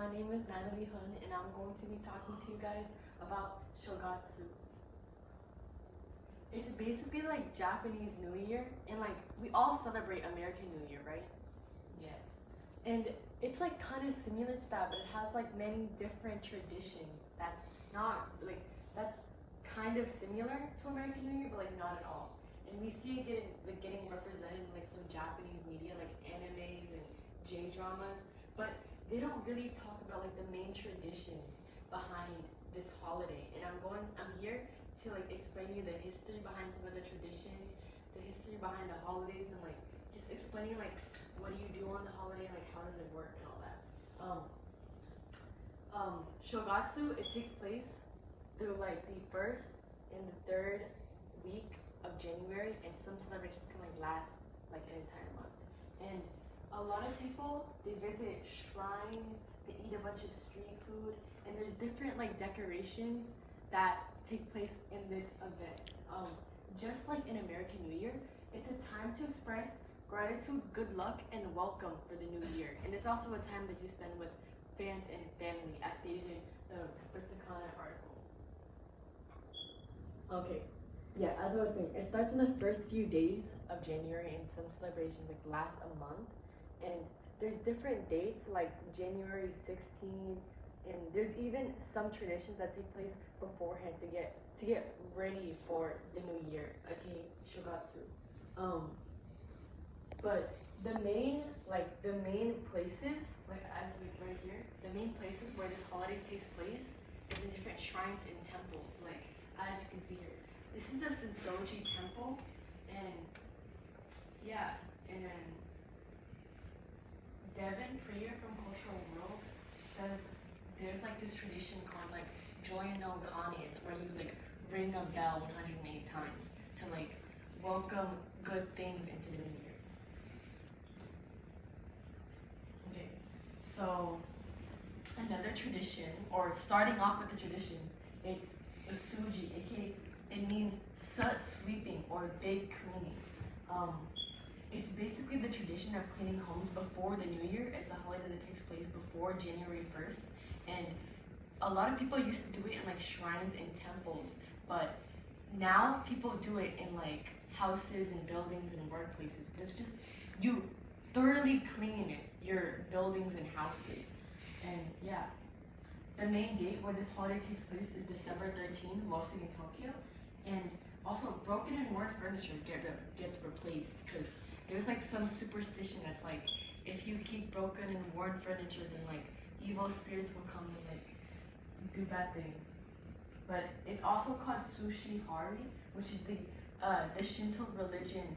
my name is Natalie Hun, and I'm going to be talking to you guys about Shogatsu. It's basically like Japanese New Year, and like we all celebrate American New Year, right? Yes. And it's like kind of similar to that, but it has like many different traditions. That's not like that's kind of similar to American New Year, but like not at all. And we see it getting represented in like some Japanese media, like animes and J dramas, but they don't really talk about like the main traditions behind this holiday. And I'm here to like explain you the history behind some of the traditions, the history behind the holidays, and like just explaining like what do you do on the holiday, like how does it work and all that. Shogatsu, it takes place through like the first and the third week of January, and some celebrations can like last like an entire month. And a lot of people, they visit shrines, they eat a bunch of street food, and there's different like decorations that take place in this event. Just like in American New Year, it's a time to express gratitude, good luck, and welcome for the new year. And it's also a time that you spend with fans and family, as stated in the Britzakana article. Okay, yeah, as I was saying, it starts in the first few days of January, and some celebrations like last a month. And there's different dates like January 16th, and there's even some traditions that take place beforehand to get ready for the new year. Okay, Shogatsu. But the main places, like as like right here, the main places where this holiday takes place is in different shrines and temples. Like as you can see here, this is the Sensoji temple, and yeah, and then Devin Priya from Cultural World says there's like this tradition called like Joy no Kani. It's where you like ring a bell 108 times to like welcome good things into the new year. Okay, so another tradition, or starting off with the traditions, it's Usuji, aka it means sweeping or big cleaning. It's basically the tradition of cleaning homes before the new year. It's a holiday that takes place before January 1st, and a lot of people used to do it in like shrines and temples, but now people do it in like houses and buildings and workplaces. But it's just you thoroughly clean your buildings and houses. And yeah, the main date where this holiday takes place is December 13th, mostly in Tokyo. And also, broken and worn furniture gets replaced, because there's like some superstition that's like, if you keep broken and worn furniture, then like evil spirits will come and like do bad things. But it's also called sushi hari, which is the Shinto religion,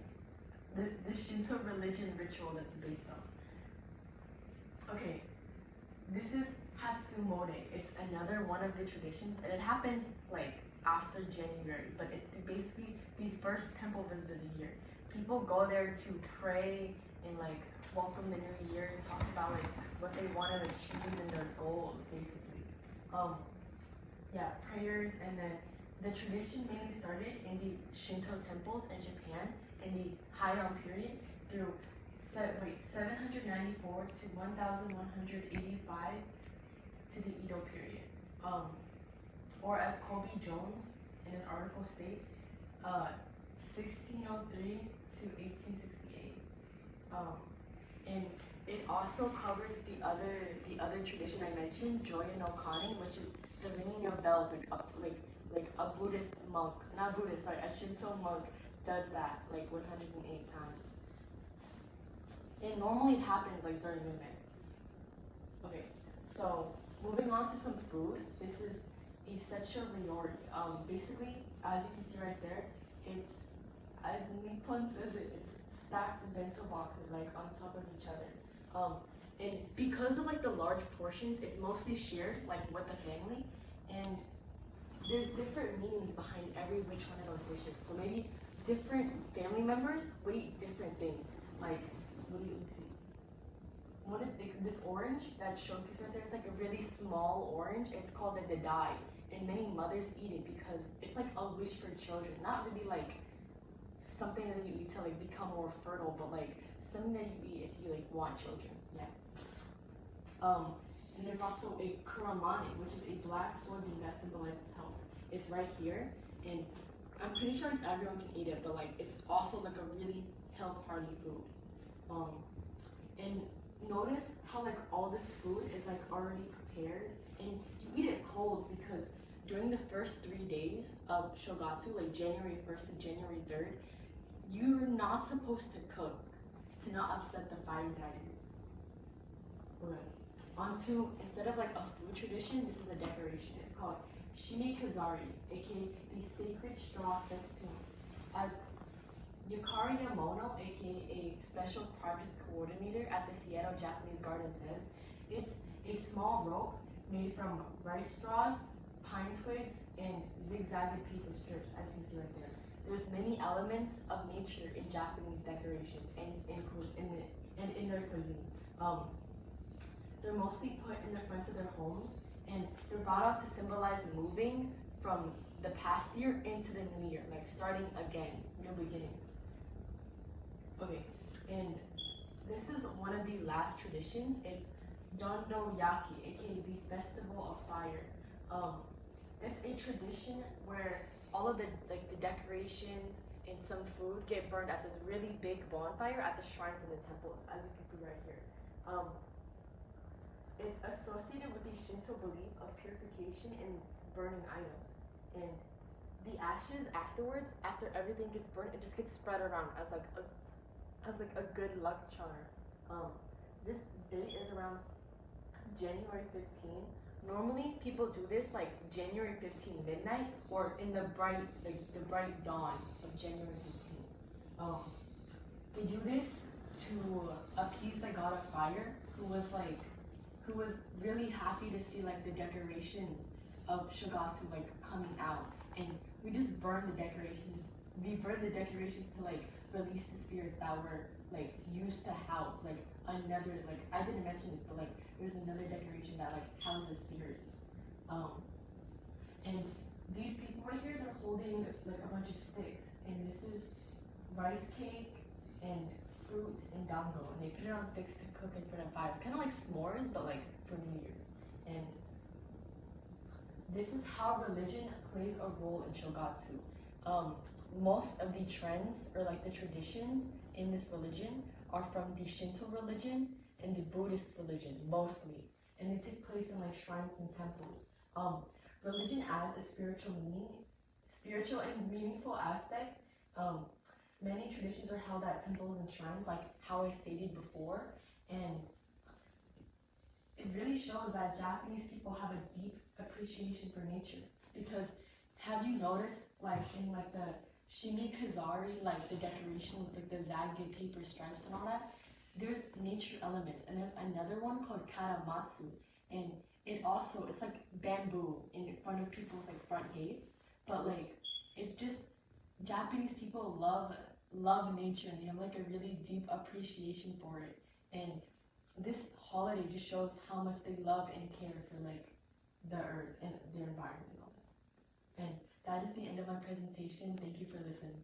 the Shinto religion ritual that's based on. Okay, this is Hatsumode. It's another one of the traditions, and it happens like after January, but it's basically the first temple visit of the year. People go there to pray and like welcome the new year and talk about like what they want to achieve and their goals, basically. Yeah, prayers, and then the tradition mainly started in the Shinto temples in Japan in the Heian period through 794 to 1185 to the Edo period. Or as Kobe Jones in his article states, 1603 to 1868. And it also covers the other tradition I mentioned, Joya no Kani, which is the ringing of bells, like a Buddhist monk, not Buddhist, sorry, a Shinto monk does that like 108 times. And normally it happens like during midnight. Okay, so moving on to some food. This is Isecho Ryori. Basically, as you can see right there, it's, as Nippon says it, it's stacked bento boxes like on top of each other. And because of like the large portions, it's mostly shared like with the family, and there's different meanings behind every which one of those dishes. So maybe different family members would eat different things. Like, what do you see? This orange that's showcased right there is like a really small orange. It's called the dadai, and many mothers eat it because it's like a wish for children. Not really like something that you eat to like become more fertile, but like something that you eat if you like want children. Yeah. And there's also a kuramane, which is a black soybean that symbolizes health. It's right here, and I'm pretty sure everyone can eat it, but like it's also like a really health-hearty food. And notice how like all this food is like already prepared, and you eat it cold because during the first 3 days of Shogatsu, like January 1st to January 3rd, you're not supposed to cook to not upset the fire dragon. Okay. Onto, instead of like a food tradition, this is a decoration. It's called Shimikazari, aka the sacred straw festoon. As Yukari Yamono, aka a special projects coordinator at the Seattle Japanese Garden says, it's a small rope made from rice straws, pine twigs, and zigzagged paper strips, as you see right there. There's many elements of nature in Japanese decorations and in their cuisine. They're mostly put in the fronts of their homes, and they're brought out to symbolize moving from the past year into the new year, like starting again, new beginnings. Okay, and this is one of the last traditions. It's Dondoyaki, aka the Festival of Fire. It's a tradition where all of the decorations and some food get burned at this really big bonfire at the shrines and the temples, as you can see right here. It's associated with the Shinto belief of purification and burning items. And the ashes afterwards, after everything gets burned, it just gets spread around as like a good luck charm. This date is around January 15th. Normally people do this like January 15th midnight or in the bright dawn of January 15th. They do this to appease the god of fire who was really happy to see like the decorations of Shogatsu like coming out, and we just burn the decorations. We burn the decorations to like release the spirits that were like used to house like another, like I didn't mention this, but like there's another decoration that like houses spirits. And these people right here, they're holding like a bunch of sticks, and this is rice cake and fruit and dango, and they put it on sticks to cook in front of fire. It's kind of like s'mores, but like for New Year's. And this is how religion plays a role in Shogatsu. Most of the trends or like the traditions in this religion are from the Shinto religion and the Buddhist religion mostly, and they take place in like shrines and temples. Religion adds a spiritual and meaningful aspect. Many traditions are held at temples and shrines, like how I stated before, and it really shows that Japanese people have a deep appreciation for nature. Because have you noticed, like in like the shimikazari, like the decoration with like the zagged paper stripes and all that, there's nature elements, and there's another one called karamatsu, and it's like bamboo in front of people's like front gates, but like it's just Japanese people love nature, and they have like a really deep appreciation for it. And this holiday just shows how much they love and care for like the earth and the environment and all that. And that is the end of my presentation. Thank you for listening.